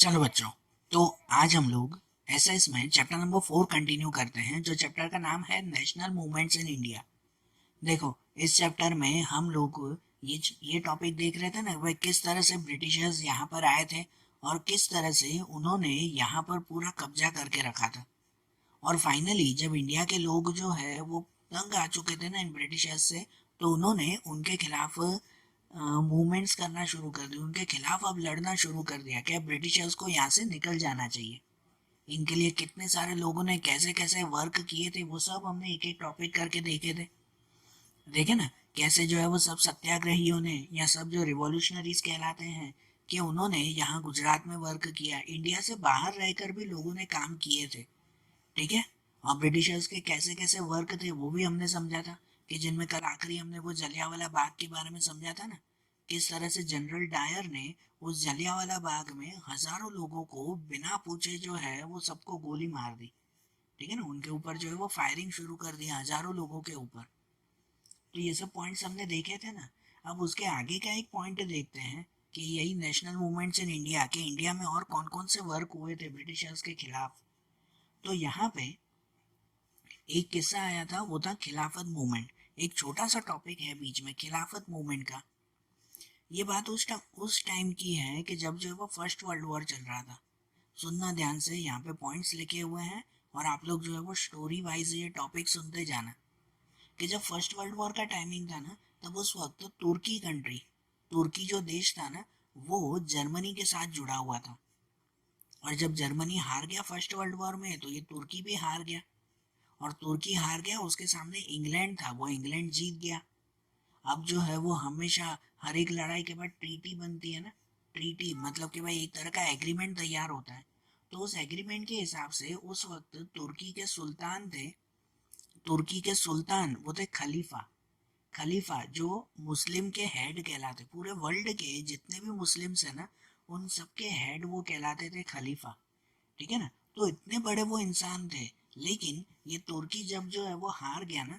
चलो बच्चों, तो आज हम लोग एसएस में चैप्टर नंबर 4 कंटिन्यू करते हैं, जो चैप्टर का नाम है नेशनल मूवमेंट्स इन इंडिया। देखो, इस चैप्टर में हम लोग ये टॉपिक देख रहे थे ना, वह किस तरह से ब्रिटिशर्स यहाँ पर आए थे और किस तरह से उन्होंने यहाँ पर पूरा कब्जा करके रखा था। और फाइनली जब इंडिया के लोग जो है वो तंग आ चुके थे ना इन ब्रिटिशर्स से, तो उन्होंने उनके खिलाफ मूवमेंट्स करना शुरू कर दिया, उनके खिलाफ अब लड़ना शुरू कर दिया कि अब ब्रिटिशर्स को यहाँ से निकल जाना चाहिए। इनके लिए कितने सारे लोगों ने कैसे कैसे वर्क किए थे वो सब हमने एक एक टॉपिक करके देखे थे। देखे ना, कैसे जो है वो सब सत्याग्रहियों ने या सब जो रिवॉल्यूशनरीज कहलाते हैं कि उन्होंने यहाँ गुजरात में वर्क किया, इंडिया से बाहर रहकर भी लोगों ने काम किए थे। ठीक है। और ब्रिटिशर्स के कैसे कैसे वर्क थे वो भी हमने समझा था, कि जिनमें कल आखिरी हमने वो जलियांवाला बाग के बारे में समझा था ना, किस तरह से जनरल डायर ने उस जलियांवाला बाग में हजारों लोगों को बिना पूछे जो है वो सबको गोली मार दी। ठीक है ना, उनके ऊपर जो है वो फायरिंग शुरू कर दी हजारों लोगों के ऊपर। तो ये सब पॉइंट्स हमने देखे थे ना। अब उसके आगे का एक पॉइंट देखते हैं कि यही नेशनल मूवमेंट्स इन इंडिया के इंडिया में और कौन कौन से वर्क हुए थे ब्रिटिशर्स के खिलाफ। तो यहाँ पे एक किस्सा आया था, वो था खिलाफत मूवमेंट। एक छोटा सा टॉपिक है बीच में खिलाफत मूवमेंट का। ये बात उस टाइम की है कि जब जो है वो फर्स्ट वर्ल्ड वॉर चल रहा था। सुनना ध्यान से, यहाँ पे पॉइंट्स लिखे हुए हैं और आप लोग जो है वो स्टोरी वाइज ये टॉपिक सुनते जाना। कि जब फर्स्ट वर्ल्ड वॉर का टाइमिंग था ना, तब उस वक्त तुर्की जो देश था ना, वो जर्मनी के साथ जुड़ा हुआ था। और जब जर्मनी हार गया फर्स्ट वर्ल्ड वॉर में, तो ये तुर्की भी हार गया। और तुर्की हार गया, उसके सामने इंग्लैंड था, वो इंग्लैंड जीत गया। अब जो है वो हमेशा हर एक लड़ाई के बाद ट्रीटी बनती है ना। ट्रीटी मतलब कि भाई एक तरह का एग्रीमेंट तैयार होता है। तो उस एग्रीमेंट के हिसाब से उस वक्त तुर्की के सुल्तान वो थे खलीफा। खलीफा जो मुस्लिम के हेड कहलाते, पूरे वर्ल्ड के जितने भी मुस्लिम्स है ना, उन सबके हेड वो कहलाते थे खलीफा। ठीक है ना। तो इतने बड़े वो इंसान थे। लेकिन ये तुर्की जब जो है वो हार गया ना,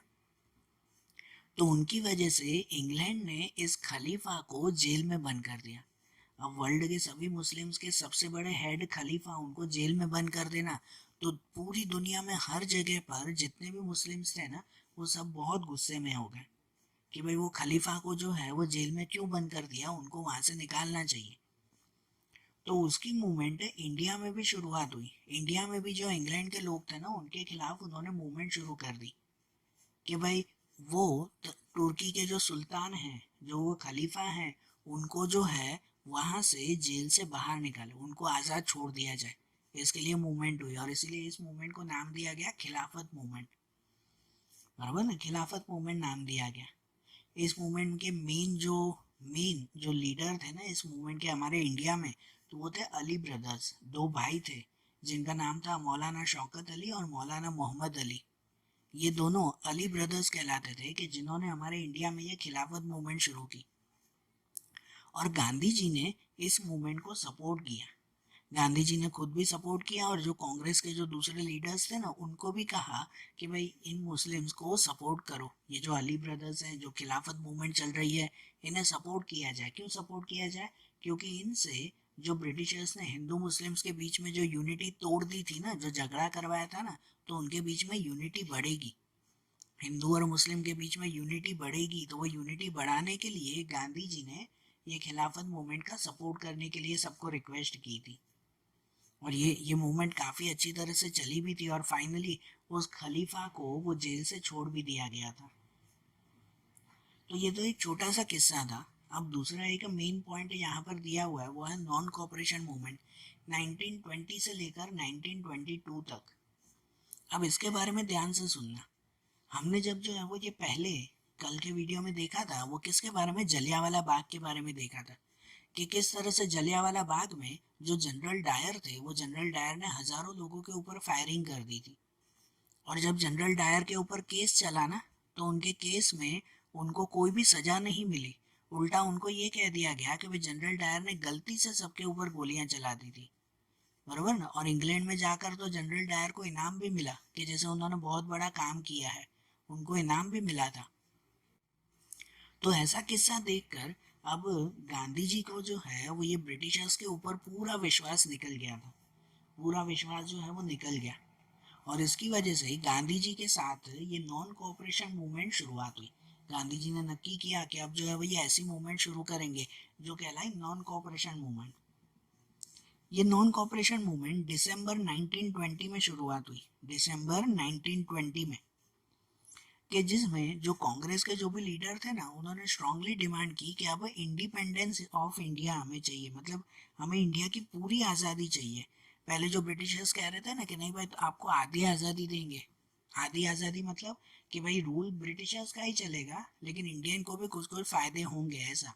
तो उनकी वजह से इंग्लैंड ने इस खलीफा को जेल में बंद कर दिया। अब वर्ल्ड के सभी मुस्लिम्स के सबसे बड़े हेड खलीफा, उनको जेल में बंद कर देना, तो पूरी दुनिया में हर जगह पर जितने भी मुस्लिम्स थे ना, वो सब बहुत गुस्से में हो गए कि भाई वो खलीफा को जो है वो जेल में क्यों बंद कर दिया, उनको वहां से निकालना चाहिए। तो उसकी मूवमेंट इंडिया में भी शुरुआत हुई। इंडिया में भी जो इंग्लैंड के लोग थे ना, उनके खिलाफ उन्होंने मूवमेंट शुरू कर दी कि भाई वो तुर्की के जो सुल्तान हैं, जो वो खलीफा हैं, उनको जो है वहां से जेल से बाहर निकाले, उनको आज़ाद छोड़ दिया जाए। इसके लिए मूवमेंट हुई और इसीलिए इस मूवमेंट को नाम दिया गया खिलाफत मूवमेंट। बराबर ना, खिलाफत मूवमेंट नाम दिया गया। इस मूवमेंट के मेन जो लीडर थे ना इस मूवमेंट के हमारे इंडिया में, तो वो थे अली ब्रदर्स। दो भाई थे जिनका नाम था मौलाना शौकत अली और मौलाना मोहम्मद अली। ये दोनों अली ब्रदर्स कहलाते थे कि जिन्होंने हमारे इंडिया में ये खिलाफत मूवमेंट शुरू की। और गांधी जी ने इस मूवमेंट को सपोर्ट किया। गांधी जी ने खुद भी सपोर्ट किया और जो कांग्रेस के जो दूसरे लीडर्स थे ना, उनको भी कहा कि भाई इन मुस्लिम्स को सपोर्ट करो। ये जो अली ब्रदर्स हैं, जो खिलाफत मूवमेंट चल रही है, इन्हें सपोर्ट किया जाए। क्यों सपोर्ट किया जाए? क्योंकि इनसे जो ब्रिटिशर्स ने हिंदू मुस्लिम्स के बीच में जो यूनिटी तोड़ दी थी ना, जो झगड़ा करवाया था ना, तो उनके बीच में यूनिटी बढ़ेगी। हिंदू और मुस्लिम के बीच में यूनिटी बढ़ेगी, तो वो यूनिटी बढ़ाने के लिए गांधी जी ने ये खिलाफत मूवमेंट का सपोर्ट करने के लिए सबको रिक्वेस्ट की थी। और ये मूवमेंट काफ़ी अच्छी तरह से चली भी थी और फाइनली उस खलीफा को वो जेल से छोड़ भी दिया गया था। तो ये तो एक छोटा सा किस्सा था। अब दूसरा एक मेन पॉइंट यहाँ पर दिया हुआ है, वो है नॉन कॉपरेशन मूवमेंट 1920 से लेकर 1922 तक। अब इसके बारे में ध्यान से सुनना। हमने जब जो है वो ये पहले कल के वीडियो में देखा था, वो किसके बारे में, जलियांवाला बाग के बारे में देखा था कि किस तरह से जलियांवाला बाग में जो जनरल डायर थे, वो जनरल डायर ने हजारों लोगों के ऊपर फायरिंग कर दी थी। और जब जनरल डायर के ऊपर केस चला ना, तो उनके केस में उनको कोई भी सजा नहीं मिली। उल्टा उनको ये कह दिया गया कि भाई जनरल डायर ने गलती से सबके ऊपर गोलियां चला दी थी। बरोबर ना। और इंग्लैंड में जाकर तो जनरल डायर को इनाम भी मिला कि जैसे उन्होंने बहुत बड़ा काम किया है, उनको इनाम भी मिला था। तो ऐसा किस्सा देखकर अब गांधी जी को जो है वो ये ब्रिटिशर्स के ऊपर पूरा विश्वास निकल गया था, पूरा विश्वास जो है वो निकल गया। और इसकी वजह से गांधी जी के साथ ये नॉन कोऑपरेशन मूवमेंट शुरुआत हुई। गांधी जी ने नक्की किया कि अब जो है वो ये ऐसी मूवमेंट शुरू करेंगे जो कहलाई नॉन कोऑपरेशन मूवमेंट। ये नॉन कोऑपरेशन मूवमेंट दिसंबर 1920 में शुरुआत हुई, दिसंबर 1920 में, कि जिसमें जो कांग्रेस के जो भी लीडर थे ना, उन्होंने स्ट्रांगली डिमांड की कि अब इंडिपेंडेंस ऑफ इंडिया हमें चाहिए, मतलब हमें इंडिया की पूरी आज़ादी चाहिए। पहले जो ब्रिटिशर्स कह रहे थे ना कि नहीं भाई, तो आपको आधी आज़ादी देंगे। आधी आज़ादी मतलब कि भाई रूल ब्रिटिशर्स का ही चलेगा, लेकिन इंडियन को भी कुछ कुछ फायदे होंगे, ऐसा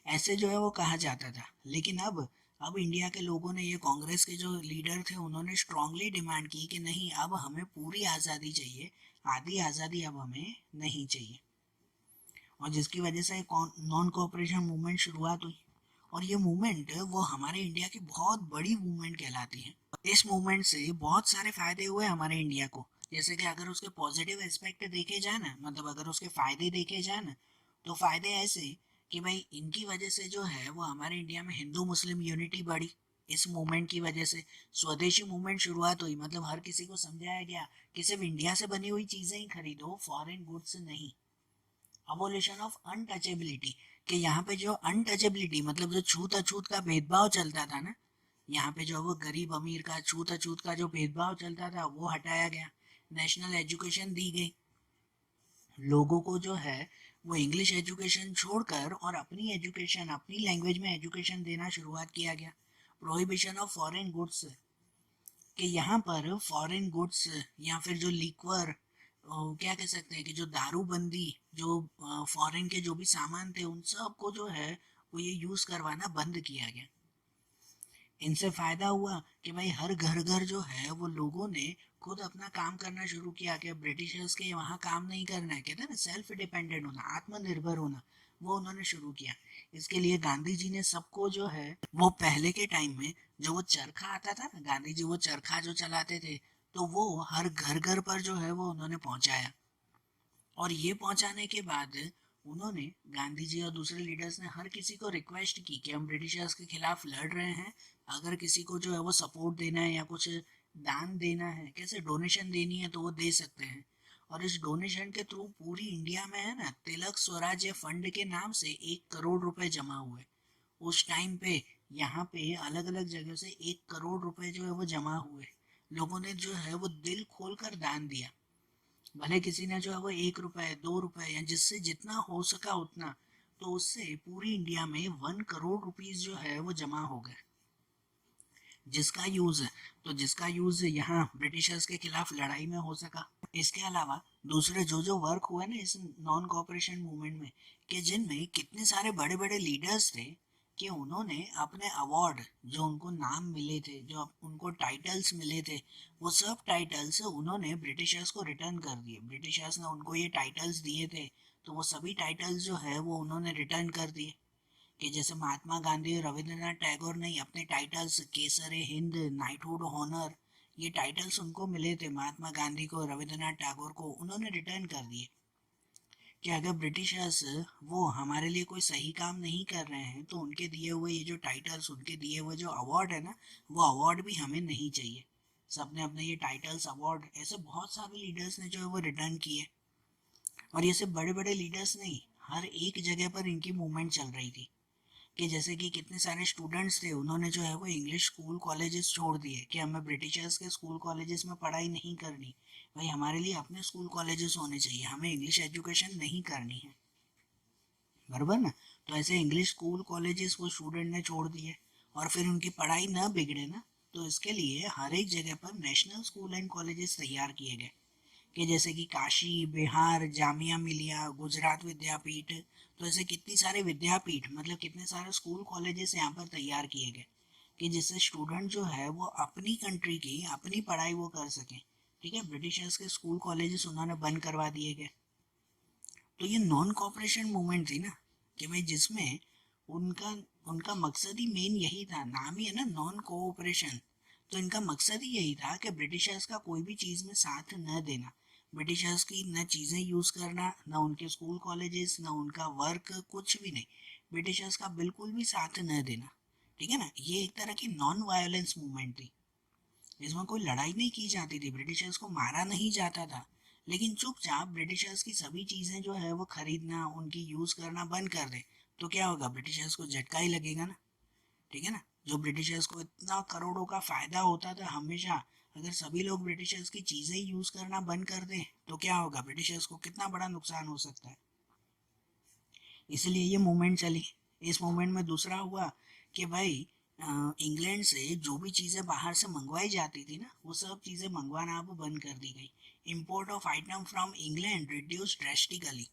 ऐसे जो है वो कहा जाता था। लेकिन अब इंडिया के लोगों ने, ये कांग्रेस के जो लीडर थे, उन्होंने स्ट्रांगली डिमांड की कि नहीं, अब हमें पूरी आज़ादी चाहिए, आधी आज़ादी अब हमें नहीं चाहिए। और जिसकी वजह से नॉन कोऑपरेशन मूवमेंट शुरुआत हुई। और ये मूवमेंट वो हमारे इंडिया की बहुत बड़ी मूवमेंट कहलाती है। इस मूवमेंट से बहुत सारे फायदे हुए हमारे इंडिया को। जैसे कि अगर उसके पॉजिटिव एस्पेक्ट देखे जाए ना, मतलब अगर उसके फायदे देखे जाए ना, तो फायदे ऐसे कि भाई इनकी वजह से जो है वो हमारे इंडिया में हिंदू मुस्लिम यूनिटी बढ़ी। इस मूवमेंट की वजह से स्वदेशी मूवमेंट शुरुआत हुई, मतलब हर किसी को समझाया गया कि सिर्फ इंडिया से बनी हुई चीजें ही खरीदो, फॉरेन गुड्स नहीं। अबोलिशन ऑफ अनटचेबिलिटी, कि यहाँ पे जो अनटचेबिलिटी मतलब जो छूत अछूत का भेदभाव चलता था ना, यहाँ पे जो वो गरीब अमीर का छूत अछूत का जो भेदभाव चलता था वो हटाया गया। नेशनल एजुकेशन दी गई, लोगों को जो है वो इंग्लिश एजुकेशन छोड़कर और अपनी एजुकेशन, अपनी लैंग्वेज में एजुकेशन देना शुरुआत किया गया। प्रोहिबिशन ऑफ फॉरेन गुड्स, कि यहाँ पर फॉरेन गुड्स या फिर जो लिक्वर, क्या कह सकते हैं कि जो दारूबंदी, जो फॉरेन के जो भी सामान थे, उन सब को जो है वो ये यूज करवाना बंद किया गया। इनसे फायदा हुआ कि भाई हर घर घर जो है वो लोगों ने खुद अपना काम करना शुरू किया, कि ब्रिटिशर्स के वहाँ काम नहीं करना है, कहते हैं ना सेल्फ डिपेंडेंट होना, आत्मनिर्भर होना, वो उन्होंने शुरू किया। इसके लिए गांधी जी ने सबको जो है वो पहले के टाइम में जो वो चरखा आता था ना, गांधी जी वो चरखा जो चलाते थे, तो वो हर घर घर पर जो है वो उन्होंने पहुंचाया। और ये पहुंचाने के बाद उन्होंने, गांधी जी और दूसरे लीडर्स ने हर किसी को रिक्वेस्ट की कि हम ब्रिटिशर्स के खिलाफ लड़ रहे हैं, अगर किसी को जो है वो सपोर्ट देना है या कुछ दान देना है, कैसे डोनेशन देनी है, तो वो दे सकते हैं। और इस डोनेशन के थ्रू पूरी इंडिया में है ना, तिलक स्वराज्य फंड के नाम से 1 करोड़ रुपए जमा हुए उस टाइम पे। यहाँ पे अलग अलग जगह से 1 करोड़ रुपए जो है वो जमा हुए। लोगों ने जो है वो दिल खोलकर दान दिया। भले किसी ने जो है वो 1 रुपए 2 रुपए या जिससे जितना हो सका उतना, तो उससे पूरी इंडिया में 1 करोड़ रुपीज जो है वो जमा हो गए, जिसका यूज तो जिसका यूज यहाँ ब्रिटिशर्स के खिलाफ लड़ाई में हो सका। इसके अलावा दूसरे जो जो वर्क हुए ना इस नॉन कोऑपरेशन मूवमेंट में, कि जिनमें कितने सारे बड़े बड़े लीडर्स थे, कि उन्होंने अपने अवार्ड, जो उनको नाम मिले थे, जो उनको टाइटल्स मिले थे, वो सब टाइटल्स उन्होंने ब्रिटिशर्स को रिटर्न कर दिए। ब्रिटिशर्स ने उनको ये टाइटल्स दिए थे, तो वो सभी टाइटल्स जो है वो उन्होंने रिटर्न कर दिए। कि जैसे महात्मा गांधी और रविंद्रनाथ टैगोर ने अपने टाइटल्स केसर हिंद, नाइटहुड ऑनर, ये टाइटल्स उनको मिले थे, महात्मा गांधी को, रविंद्रनाथ टैगोर को, उन्होंने रिटर्न कर दिए। कि अगर ब्रिटिशर्स वो हमारे लिए कोई सही काम नहीं कर रहे हैं, तो उनके दिए हुए ये जो टाइटल्स, उनके दिए हुए जो अवार्ड है ना, वो अवार्ड भी हमें नहीं चाहिए। सबने अपने ये टाइटल्स अवार्ड, ऐसे बहुत सारे लीडर्स ने जो है वो रिटर्न किए। और ये सिर्फ बड़े बड़े लीडर्स नहीं, हर एक जगह पर इनकी मूवमेंट चल रही थी। कि जैसे कि कितने सारे स्टूडेंट्स थे, उन्होंने जो है वो इंग्लिश स्कूल कॉलेजेस छोड़ दिए, कि हमें ब्रिटिशर्स के स्कूल कॉलेजेस में पढ़ाई नहीं करनी, भाई हमारे लिए अपने स्कूल कॉलेजेस होने चाहिए, हमें इंग्लिश एजुकेशन नहीं करनी है, बराबर ना। तो ऐसे इंग्लिश स्कूल कॉलेजेस वो स्टूडेंट ने छोड़ दिए। और फिर उनकी पढ़ाई ना बिगड़े ना, तो इसके लिए हर एक जगह पर नेशनल स्कूल एंड कॉलेजेस तैयार किए गए। कि जैसे कि काशी, बिहार, जामिया मिलिया, गुजरात विद्यापीठ, तो ऐसे कितनी सारे विद्यापीठ, मतलब कितने सारे स्कूल कॉलेजेस यहाँ पर तैयार किए गए, कि जिससे स्टूडेंट जो है वो अपनी कंट्री की अपनी पढ़ाई वो कर सकें। ठीक है, ब्रिटिशर्स के स्कूल कॉलेजेस उन्होंने बंद करवा दिए गए। तो ये नॉन कॉपरेशन मूवमेंट थी ना, कि भाई जिसमें उनका उनका मकसद ही मेन यही था, नाम ही है ना नॉन कोऑपरेशन। तो इनका मकसद ही यही था कि ब्रिटिशर्स का कोई भी चीज़ में साथ न देना। ब्रिटिशर्स की न चीज़ें यूज़ करना, न उनके स्कूल कॉलेजेस, न उनका वर्क, कुछ भी नहीं, ब्रिटिशर्स का बिल्कुल भी साथ न देना। ठीक है ना, ये एक तरह की नॉन वायलेंस मूवमेंट थी, इसमें कोई लड़ाई नहीं की जाती थी, ब्रिटिशर्स को मारा नहीं जाता था, लेकिन चुपचाप ब्रिटिशर्स की सभी चीज़ें जो है वो खरीदना, उनकी यूज़ करना बंद कर दे, तो क्या होगा, ब्रिटिशर्स को झटका ही लगेगा ना। ठीक है ना, जो ब्रिटिशर्स को इतना करोड़ों का फायदा होता था हमेशा, अगर सभी लोग ब्रिटिशर्स की चीजें यूज करना बंद कर दें तो क्या होगा, ब्रिटिशर्स को कितना बड़ा नुकसान हो सकता है। इसलिए ये मूवमेंट चली। इस मूवमेंट में दूसरा हुआ कि भाई इंग्लैंड से जो भी चीज़ें बाहर से मंगवाई जाती थी ना, वो सब चीज़ें मंगवाना अब बंद कर दी गई। Import of item from England reduce drastically.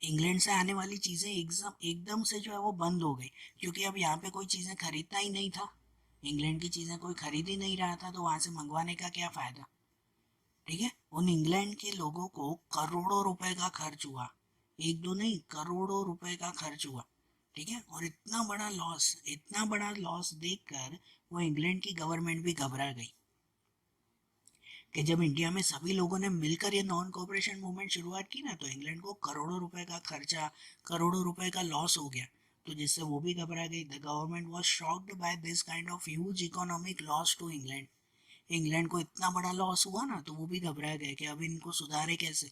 England से आने वाली चीज़ें एकदम एकदम से जो है वो बंद हो गई, क्योंकि अब यहाँ पे कोई चीज़ें खरीदता ही नहीं था, इंग्लैंड की चीज़ें कोई खरीद ही नहीं रहा था, तो वहाँ से मंगवाने का क्या फ़ायदा। ठीक है, उन इंग्लैंड के लोगों को करोड़ों रुपए का खर्च हुआ, एक दो नहीं, करोड़ों रुपए का खर्च हुआ। ठीक है, और इतना बड़ा लॉस देखकर वो इंग्लैंड की गवर्नमेंट भी घबरा गई कि जब इंडिया में सभी लोगों ने मिलकर ये नॉन कोऑपरेशन मूवमेंट शुरुआत की ना, तो इंग्लैंड को करोड़ों रुपए का खर्चा, करोड़ों रुपए का लॉस हो गया, तो जिससे वो भी घबरा गई। The government was shocked by this kind of huge economic loss to England. England को इतना बड़ा लॉस हुआ ना, तो वो भी घबरा गए कि अब इनको सुधारे कैसे।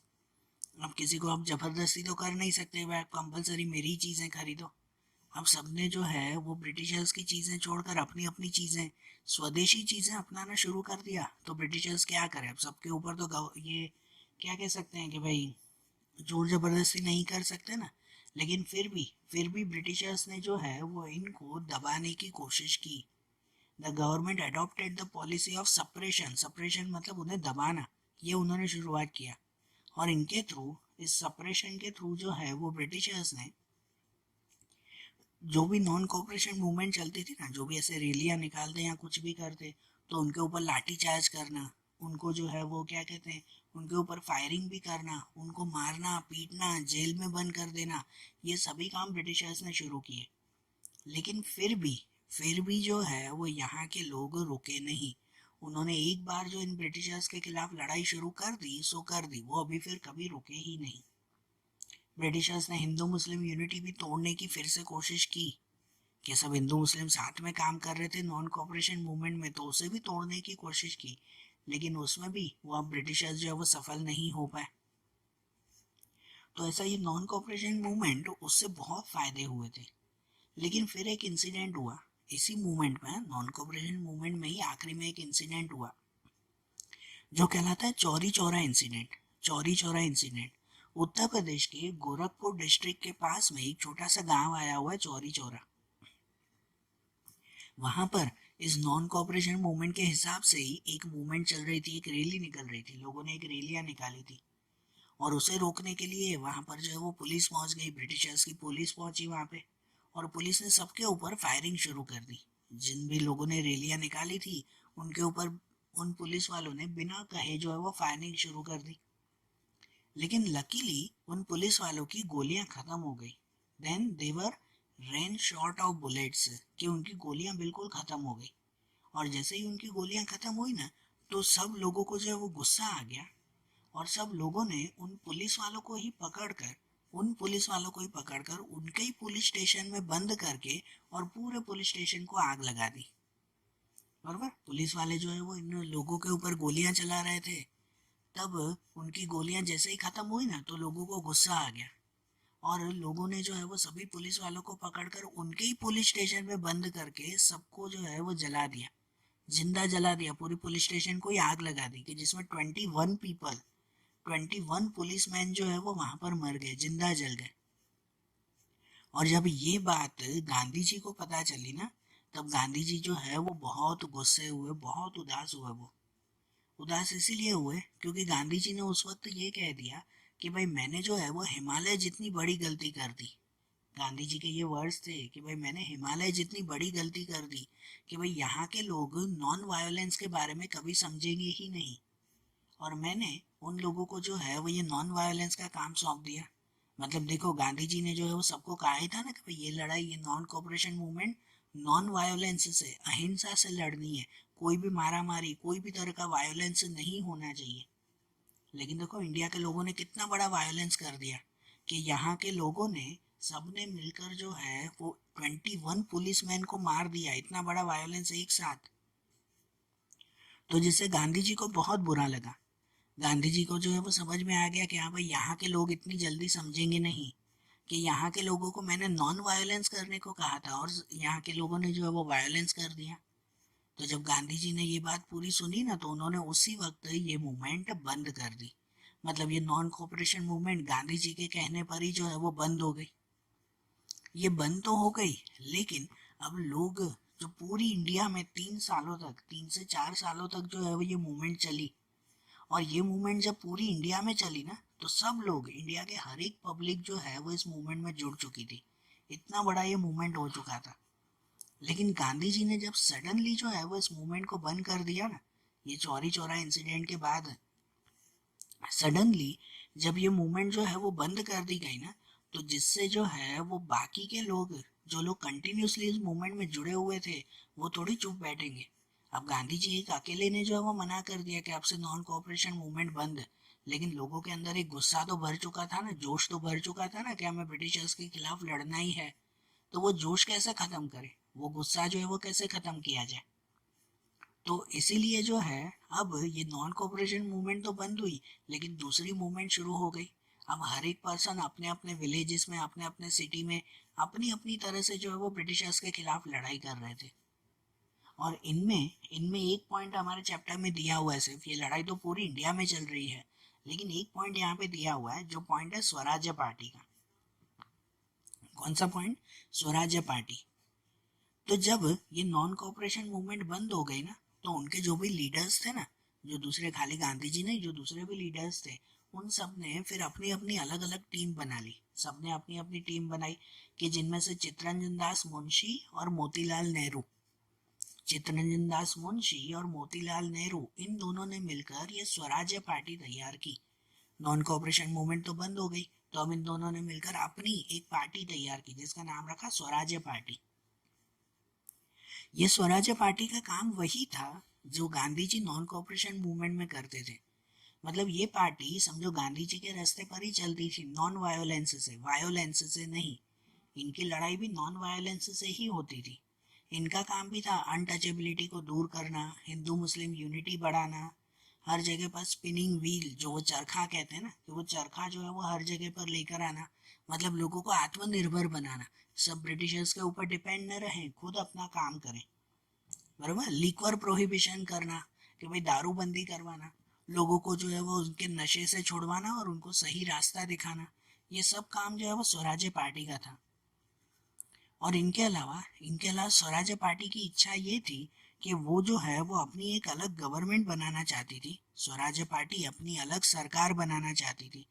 अब किसी को आप जबरदस्ती तो कर नहीं सकते भाई, आप कंपलसरी मेरी चीज़ें खरीदो। अब सबने जो है वो ब्रिटिशर्स की चीज़ें छोड़कर अपनी अपनी चीज़ें, स्वदेशी चीज़ें अपनाना शुरू कर दिया, तो ब्रिटिशर्स क्या करें, अब सबके ऊपर तो ये क्या कह सकते हैं कि भाई जोर ज़बरदस्ती नहीं कर सकते ना। लेकिन फिर भी ब्रिटिशर्स ने जो है वो इनको दबाने की कोशिश की। The government adopted the policy of suppression, suppression मतलब उन्हें दबाना, ये उन्होंने शुरुआत किया। और इनके थ्रू, इस सप्रेशन के थ्रू जो है वो ब्रिटिशर्स ने जो भी नॉन कोऑपरेशन मूवमेंट चलती थी ना, जो भी ऐसे रैलियां निकालते या कुछ भी करते, तो उनके ऊपर लाठी चार्ज करना, उनको जो है वो क्या कहते हैं, उनके ऊपर फायरिंग भी करना, उनको मारना पीटना, जेल में बंद कर देना, ये सभी काम ब्रिटिशर्स ने शुरू किए। लेकिन फिर भी जो है वो यहाँ के लोग रुके नहीं। उन्होंने एक बार जो इन ब्रिटिशर्स के खिलाफ लड़ाई शुरू कर दी सो कर दी, वो अभी फिर कभी रुके ही नहीं। ब्रिटिशर्स ने हिंदू मुस्लिम यूनिटी भी तोड़ने की फिर से कोशिश की, कि सब हिंदू मुस्लिम साथ में काम कर रहे थे नॉन कॉपरेशन मूवमेंट में, तो उसे भी तोड़ने की कोशिश की, लेकिन उसमें भी वो अब ब्रिटिशर्स जो है वो सफल नहीं हो पाए। तो ऐसा ये नॉन कॉपरेशन मूवमेंट, उससे बहुत फायदे हुए थे। लेकिन फिर एक इंसिडेंट हुआ इसी मूवमेंट में, नॉन कॉपरेशन मूवमेंट में ही आखिरी में एक इंसिडेंट हुआ जो कहलाता है चौरी चौरा इंसिडेंट। चौरी चौरा इंसिडेंट उत्तर प्रदेश के गोरखपुर डिस्ट्रिक्ट के पास में एक छोटा सा गांव आया हुआ है, चौरी चौरा। वहां पर इस नॉन कॉपरेशन मूवमेंट के हिसाब से ही एक मूवमेंट चल रही थी, एक रैली निकल रही थी, लोगों ने एक रैलियां निकाली थी, और उसे रोकने के लिए वहां पर जो है वो पुलिस पहुंच गई, ब्रिटिशर्स की पुलिस पहुंची वहां पे, और पुलिस ने सबके ऊपर फायरिंग शुरू कर दी। जिन भी लोगों ने रैलियां निकाली थी उनके ऊपर उन पुलिस वालों ने बिना कहे जो है वो फायरिंग शुरू कर दी। लेकिन लकीली उन पुलिस वालों की गोलियां खत्म हो गई। Then they were ran short of bullets, कि उनकी गोलियां बिल्कुल खत्म हो गई। और जैसे ही उनकी गोलियां खत्म हुई ना, तो सब लोगों को जो है वो गुस्सा आ गया, और सब लोगों ने उन पुलिस वालों को ही पकड़कर उनके ही पुलिस स्टेशन में बंद करके और पूरे पुलिस स्टेशन को आग लगा दी। बराबर, पुलिस वाले जो है वो इन लोगों के ऊपर गोलियां चला रहे थे। तब उनकी गोलियां जैसे ही खत्म हुई ना, तो लोगों को गुस्सा आ गया, और लोगों ने जो है वो सभी पुलिस वालों को पकड़कर उनके ही पुलिस स्टेशन में बंद करके सबको जो है वो जला दिया, जिंदा जला दिया, पूरी पुलिस स्टेशन को ही आग लगा दी, कि जिसमें 21 पुलिसमैन जो है वो वहां पर मर गए, जिंदा जल गए। और जब ये बात गांधी जी को पता चली ना, तब गांधी जी जो है वो बहुत गुस्से हुए, बहुत उदास हुए। वो उदास इसीलिए हुए क्योंकि गांधी जी ने उस वक्त ये कह दिया कि भाई मैंने जो है वो हिमालय जितनी बड़ी गलती कर दी। गांधी जी के ये वर्ड्स थे कि भाई मैंने हिमालय जितनी बड़ी गलती कर दी, कि भाई यहाँ के लोग नॉन वायलेंस के बारे में कभी समझेंगे ही नहीं, और मैंने उन लोगों को जो है वो ये नॉन वायलेंस का काम सौंप दिया। मतलब देखो, गांधी जी ने जो है वो सबको कहा ही था ना कि भाई ये लड़ाई, ये non cooperation movement non violence से, अहिंसा से लड़नी है, कोई भी मारा मारी, कोई भी तरह का वायलेंस नहीं होना चाहिए। लेकिन देखो इंडिया के लोगों ने कितना बड़ा वायलेंस कर दिया कि यहाँ के लोगों ने सबने मिलकर जो है वो 21 पुलिसमैन को मार दिया, इतना बड़ा वायलेंस एक साथ। तो जिससे गांधी जी को बहुत बुरा लगा। गांधी जी को जो है वो समझ में आ गया कि हाँ भाई यहाँ के लोग इतनी जल्दी समझेंगे नहीं, कि यहाँ के लोगों को मैंने नॉन वायलेंस करने को कहा था और यहाँ के लोगों ने जो है वो वायलेंस कर दिया। तो जब गांधी जी ने ये बात पूरी सुनी ना, तो उन्होंने उसी वक्त ये मूवमेंट बंद कर दी। मतलब ये non cooperation movement Gandhi ji के कहने पर ही जो है वो बंद हो गई। ये बंद तो हो गई, लेकिन अब लोग जो पूरी इंडिया में 3 सालों तक, 3 से 4 सालों तक जो है वो ये मूवमेंट चली, और ये मूवमेंट जब पूरी इंडिया में चली ना, तो सब लोग, इंडिया के हर एक पब्लिक जो है वो इस मूवमेंट में जुड़ चुकी थी। इतना बड़ा ये मूवमेंट हो चुका था। लेकिन गांधी जी ने जब सडनली जो है वो इस मूवमेंट को बंद कर दिया ना, ये चौरी चौरा इंसिडेंट के बाद सडनली जब ये मूवमेंट जो है वो बंद कर दी गई ना, तो जिससे जो है वो बाकी के लोग, जो लोग कंटिन्यूसली इस मूवमेंट में जुड़े हुए थे, वो थोड़ी चुप बैठेंगे। अब गांधी जी एक अकेले ने जो है वो मना कर दिया कि आपसे नॉन कोऑपरेशन मूवमेंट बंद, लेकिन लोगों के अंदर एक गुस्सा तो भर चुका था ना, जोश तो भर चुका था ना कि हमें ब्रिटिशर्स के खिलाफ लड़ना ही है। तो वो जोश कैसे खत्म करे, वो गुस्सा जो है वो कैसे खत्म किया जाए। तो इसीलिए जो है अब ये नॉन कोऑपरेशन मूवमेंट तो बंद हुई, लेकिन दूसरी मूवमेंट शुरू हो गई। अब हर एक पर्सन अपने अपने विलेजेस में, अपने अपने सिटी में अपनी अपनी तरह से जो है वो ब्रिटिशर्स के खिलाफ लड़ाई कर रहे थे। और इनमें इनमें एक पॉइंट हमारे चैप्टर में दिया हुआ है, सिर्फ ये लड़ाई तो पूरी इंडिया में चल रही है, लेकिन एक पॉइंट यहाँ पे दिया हुआ है, जो पॉइंट है स्वराज्य पार्टी का। कौन सा पॉइंट? स्वराज्य पार्टी। तो जब ये नॉन कोऑपरेशन मूवमेंट बंद हो गई ना, तो उनके जो भी लीडर्स थे ना, जो दूसरे, खाली गांधी जी नहीं, जो दूसरे भी लीडर्स थे, उन सब ने फिर अपनी अपनी अलग अलग टीम बना ली। सबने अपनी अपनी टीम बनाई, कि जिनमें से चित्तरंजन दास मुंशी और मोतीलाल नेहरू, चित्तरंजन दास मुंशी और मोतीलाल नेहरू, इन दोनों ने मिलकर ये स्वराज्य पार्टी तैयार की। नॉन कोऑपरेशन मूवमेंट तो बंद हो गई, तो अब इन दोनों ने मिलकर अपनी एक पार्टी तैयार की, जिसका नाम रखा स्वराज्य पार्टी। ये स्वराज्य पार्टी का काम वही था जो Gandhi ji non cooperation movement में करते थे। मतलब ये पार्टी समझो गांधी जी के रास्ते पर ही चलती थी, नॉन वायोलेंस से, वायोलेंस से नहीं। इनकी लड़ाई भी नॉन वायोलेंस से ही होती थी। इनका काम भी था अनटचेबिलिटी को दूर करना, हिंदू मुस्लिम यूनिटी बढ़ाना, हर जगह पर स्पिनिंग व्हील, जो वो चरखा कहते हैं ना, कि वो चरखा जो है वो हर जगह पर लेकर आना, मतलब लोगों को आत्मनिर्भर बनाना। सब ब्रिटिशर्स के ऊपर डिपेंड न रहें, खुद अपना काम करें। बराबर, लिक्वर प्रोहिबिशन करना, कि भाई दारूबंदी करवाना, लोगों को जो है वो उनके नशे से छुड़वाना और उनको सही रास्ता दिखाना। ये सब काम जो है वो स्वराज्य पार्टी का था। और इनके अलावा स्वराज्य पार्टी की इच्छा ये थी कि वो जो है वो अपनी एक अलग गवर्नमेंट बनाना चाहती थी। स्वराज्य पार्टी अपनी अलग सरकार बनाना चाहती थी,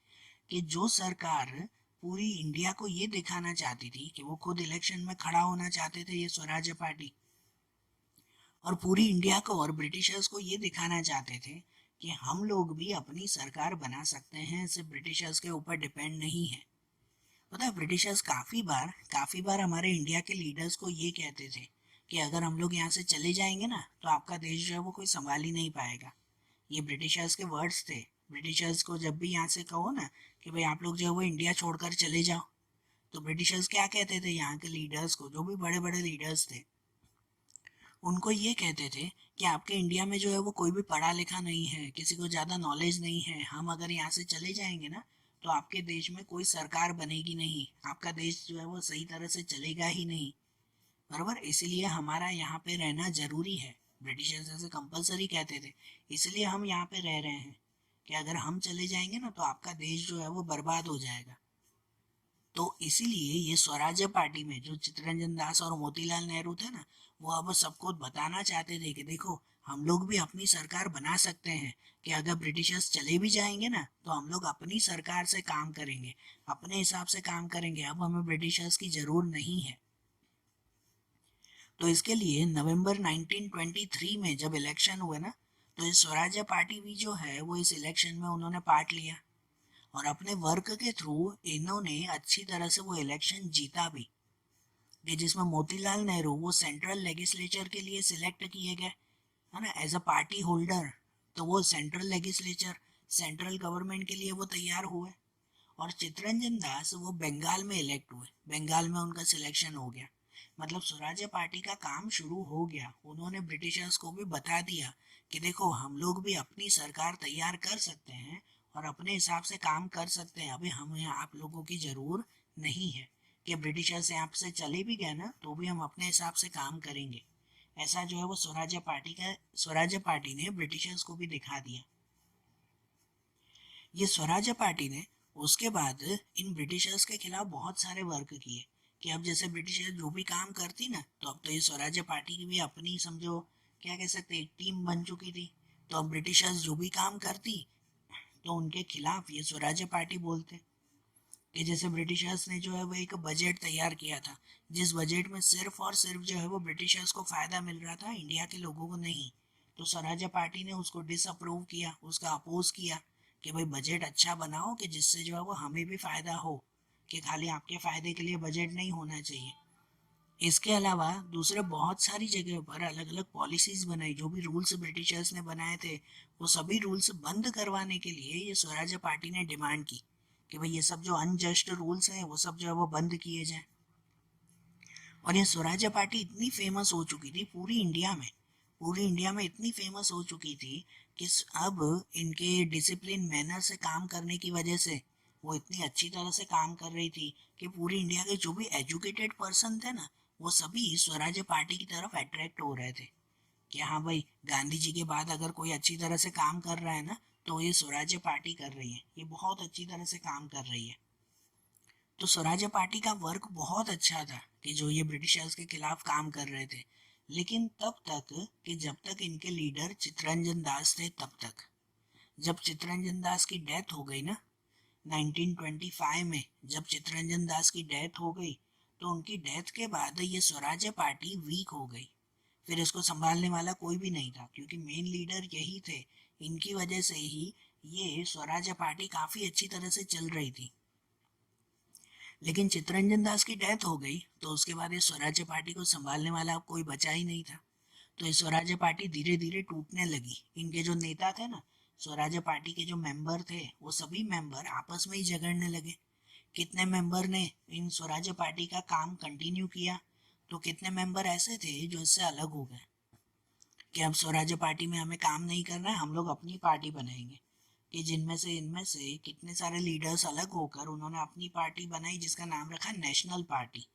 कि जो सरकार पूरी इंडिया को ये दिखाना चाहती थी, कि वो खुद इलेक्शन में खड़ा होना चाहते थे ये स्वराज्य पार्टी, और पूरी इंडिया को और ब्रिटिशर्स को ये दिखाना चाहते थे कि हम लोग भी अपनी सरकार बना सकते हैं, सिर्फ ब्रिटिशर्स के ऊपर डिपेंड नहीं है। पता है ब्रिटिशर्स काफ़ी बार हमारे इंडिया के लीडर्स को ये कहते थे कि अगर हम लोग यहाँ से चले जाएंगे ना, तो आपका देश जो है वो कोई संभाल ही नहीं पाएगा। ये ब्रिटिशर्स के वर्ड्स थे। ब्रिटिशर्स को जब भी यहाँ से कहो ना कि भाई आप लोग जो है वो इंडिया छोड़कर चले जाओ, तो ब्रिटिशर्स क्या कहते थे यहाँ के लीडर्स को, जो भी बड़े बड़े लीडर्स थे, उनको ये कहते थे कि आपके इंडिया में जो है वो कोई भी पढ़ा लिखा नहीं है, किसी को ज़्यादा नॉलेज नहीं है, हम अगर यहाँ से चले जाएंगे ना, तो आपके देश में कोई सरकार बनेगी नहीं, आपका देश जो है वो सही तरह से चलेगा ही नहीं। बराबर, इसलिए हमारा यहाँ पे रहना ज़रूरी है। ब्रिटिशर्स ऐसे कंपलसरी कहते थे, इसलिए हम यहाँ पे रह रहे हैं, कि अगर हम चले जाएंगे ना तो आपका देश जो है वो बर्बाद हो जाएगा। तो इसीलिए ये स्वराज्य पार्टी में जो चित्तरंजन दास और मोतीलाल नेहरू थे ना, वो अब सबको बताना चाहते थे कि देखो हम लोग भी अपनी सरकार बना सकते हैं, कि अगर ब्रिटिशर्स चले भी जाएंगे ना, तो हम लोग अपनी सरकार से काम करेंगे, अपने हिसाब से काम करेंगे, अब हमें ब्रिटिशर्स की जरूर नहीं है। तो इसके लिए नवंबर 1923 में जब इलेक्शन हुए ना, तो ये स्वराज्य पार्टी भी जो है वो इस इलेक्शन में उन्होंने पार्ट लिया, और अपने वर्क के थ्रू इन्होंने अच्छी तरह से वो इलेक्शन जीता भी, कि जिसमें मोतीलाल नेहरू वो सेंट्रल लेजिस्लेचर के लिए सिलेक्ट किए गए, है ना, एज अ पार्टी होल्डर। तो वो सेंट्रल लेजिस्लेचर, सेंट्रल गवर्नमेंट के लिए वो तैयार हुए। और चित्तरंजन दास वो बंगाल में इलेक्ट हुए, बंगाल में उनका सिलेक्शन हो गया। मतलब स्वराज्य पार्टी का काम शुरू हो गया। उन्होंने ब्रिटिशर्स को भी बता दिया कि देखो हम लोग भी अपनी सरकार तैयार कर सकते हैं और अपने हिसाब से काम कर सकते हैं, अभी हमें आप लोगों की जरूर नहीं है कि ब्रिटिशर्स यहाँ से चले भी गए ना तो भी हम अपने हिसाब से काम करेंगे। ऐसा जो है वो स्वराज्य पार्टी ने ब्रिटिशर्स को भी दिखा दिया। ये स्वराज्य पार्टी ने उसके बाद इन ब्रिटिशर्स के खिलाफ बहुत सारे वर्क किए कि अब जैसे ब्रिटिशर्स जो भी काम करती ना तो अब तो ये स्वराज्य पार्टी की भी अपनी समझो क्या कह सकते एक टीम बन चुकी थी। तो अब ब्रिटिशर्स जो भी काम करती तो उनके खिलाफ ये स्वराज्य पार्टी बोलते कि जैसे ब्रिटिशर्स ने जो है वो एक बजट तैयार किया था, जिस बजट में सिर्फ और सिर्फ जो है वो ब्रिटिशर्स को फायदा मिल रहा था, इंडिया के लोगों को नहीं। तो स्वराज्य पार्टी ने उसको डिसअप्रूव किया, उसका अपोज किया कि भाई बजट अच्छा बनाओ कि जिससे जो है वो हमें भी फायदा हो, कि खाली आपके फायदे के लिए बजट नहीं होना चाहिए। इसके अलावा दूसरे बहुत सारी जगह पर अलग अलग पॉलिसीज बनाई, जो भी रूल्स ब्रिटिशर्स ने बनाए थे वो सभी रूल्स बंद करवाने के लिए ये स्वराज्य पार्टी ने डिमांड की कि भाई ये सब जो अनजस्ट रूल्स हैं वो सब जो है वो बंद किए जाएं। और ये स्वराज्य पार्टी इतनी फेमस हो चुकी थी पूरी इंडिया में इतनी फेमस हो चुकी थी कि अब इनके डिसिप्लिन मैनर से काम करने की वजह से वो इतनी अच्छी तरह से काम कर रही थी कि पूरी इंडिया के जो भी एजुकेटेड पर्सन थे ना वो सभी स्वराज्य पार्टी की तरफ अट्रैक्ट हो रहे थे कि हाँ भाई गांधी जी के बाद अगर कोई अच्छी तरह से काम कर रहा है ना तो ये स्वराज्य पार्टी कर रही है, ये बहुत अच्छी तरह से काम कर रही है। तो स्वराज्य पार्टी का वर्क बहुत अच्छा था कि जो ये ब्रिटिशर्स के खिलाफ काम कर रहे थे। लेकिन तब तक कि जब तक इनके लीडर चित्तरंजन दास थे तब तक। जब चित्तरंजन दास की डेथ हो गई ना 1925 में, जब चित्तरंजन दास की डेथ हो गई तो उनकी डेथ के बाद ये स्वराज्य पार्टी वीक हो गई। फिर इसको संभालने वाला कोई भी नहीं था क्योंकि मेन लीडर यही थे। इनकी वजह से ही ये स्वराज्य पार्टी काफी अच्छी तरह से चल रही थी। लेकिन चित्तरंजन दास की डेथ हो गई तो उसके बाद इस स्वराज्य पार्टी को संभालने वाला अब कोई बचा ही नहीं था। तो इस स्वराज्य पार्टी धीरे धीरे टूटने लगी। इनके जो नेता थे ना, स्वराज्य पार्टी के जो मेंबर थे वो सभी मेंबर आपस में ही झगड़ने लगे। कितने मेंबर ने इन स्वराज्य पार्टी का काम कंटिन्यू किया तो कितने मेंबर ऐसे थे जो इससे अलग हो गए कि अब स्वराज्य पार्टी में हमें काम नहीं करना है, हम लोग अपनी पार्टी बनाएंगे। कि जिनमें से इनमें से कितने सारे लीडर्स अलग होकर उन्होंने अपनी पार्टी बनाई जिसका नाम रखा नेशनल पार्टी।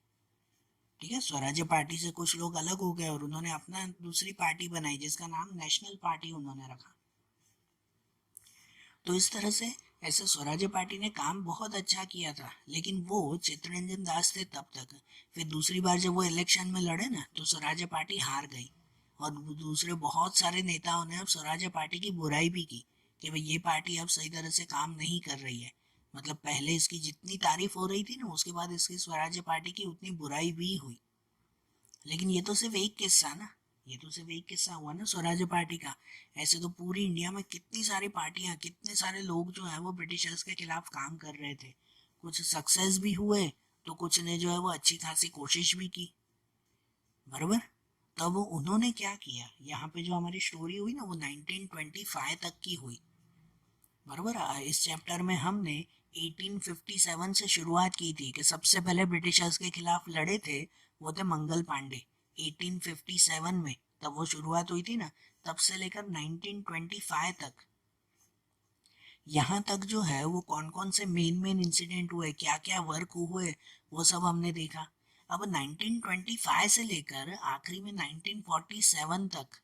ठीक है, स्वराज्य पार्टी से कुछ लोग अलग हो गए और उन्होंने अपना दूसरी पार्टी बनाई जिसका नाम नेशनल पार्टी उन्होंने रखा। तो इस तरह से ऐसे स्वराज्य पार्टी ने काम बहुत अच्छा किया था, लेकिन वो चित्तरंजन दास थे तब तक। फिर दूसरी बार जब वो इलेक्शन में लड़े ना तो स्वराज्य पार्टी हार गई। और दूसरे बहुत सारे नेताओं ने अब स्वराज्य पार्टी की बुराई भी की कि भाई ये पार्टी अब सही तरह से काम नहीं कर रही है। मतलब पहले इसकी जितनी तारीफ हो रही थी ना उसके बाद इसकी स्वराज्य पार्टी की उतनी बुराई भी हुई। लेकिन ये तो सिर्फ एक किस्सा ना, ये तो सिर्फ एक किस्सा हुआ ना स्वराज्य पार्टी का। ऐसे तो पूरी इंडिया में कितनी सारी पार्टियां, कितने सारे लोग जो है वो ब्रिटिशर्स के खिलाफ काम कर रहे थे। कुछ सक्सेस भी हुए तो कुछ ने जो है वो अच्छी खासी कोशिश भी की। बराबर। तब उन्होंने क्या किया, यहाँ पे जो हमारी स्टोरी हुई ना वो 1925 तक की हुई। बराबर। इस चैप्टर में हमने 1857 से शुरुआत की थी कि सबसे पहले ब्रिटिशर्स के खिलाफ लड़े थे वो थे मंगल पांडे। 1857 में तब वो शुरुआत हुई थी ना, तब से लेकर 1925 तक यहाँ तक जो है वो कौन कौन से मेन इंसिडेंट हुए, क्या क्या वर्क हुए, वो सब हमने देखा। अब 1925 से लेकर आखिरी में 1947 तक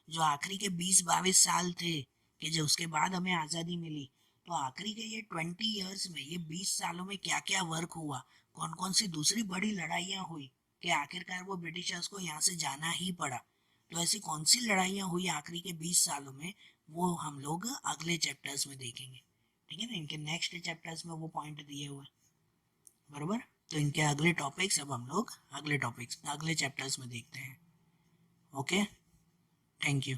जो आखिरी के 20-22 साल थे कि जो उसके बाद हमें आज़ादी मिली, तो आखिरी के ये 20 ईयर्स में, ये 20 सालों में क्या क्या वर्क हुआ, कौन कौन सी दूसरी बड़ी लड़ाइयाँ हुई कि आखिरकार वो ब्रिटिशर्स को यहाँ से जाना ही पड़ा। तो ऐसी कौन सी लड़ाइयाँ हुई आखिरी के 20 सालों में, वो हम लोग अगले चैप्टर्स में देखेंगे। ठीक है ना, इनके नेक्स्ट चैप्टर्स में वो पॉइंट दिए हुए। बरोबर। तो इनके अगले टॉपिक्स अब हम लोग अगले चैप्टर्स में देखते हैं। Okay, thank you.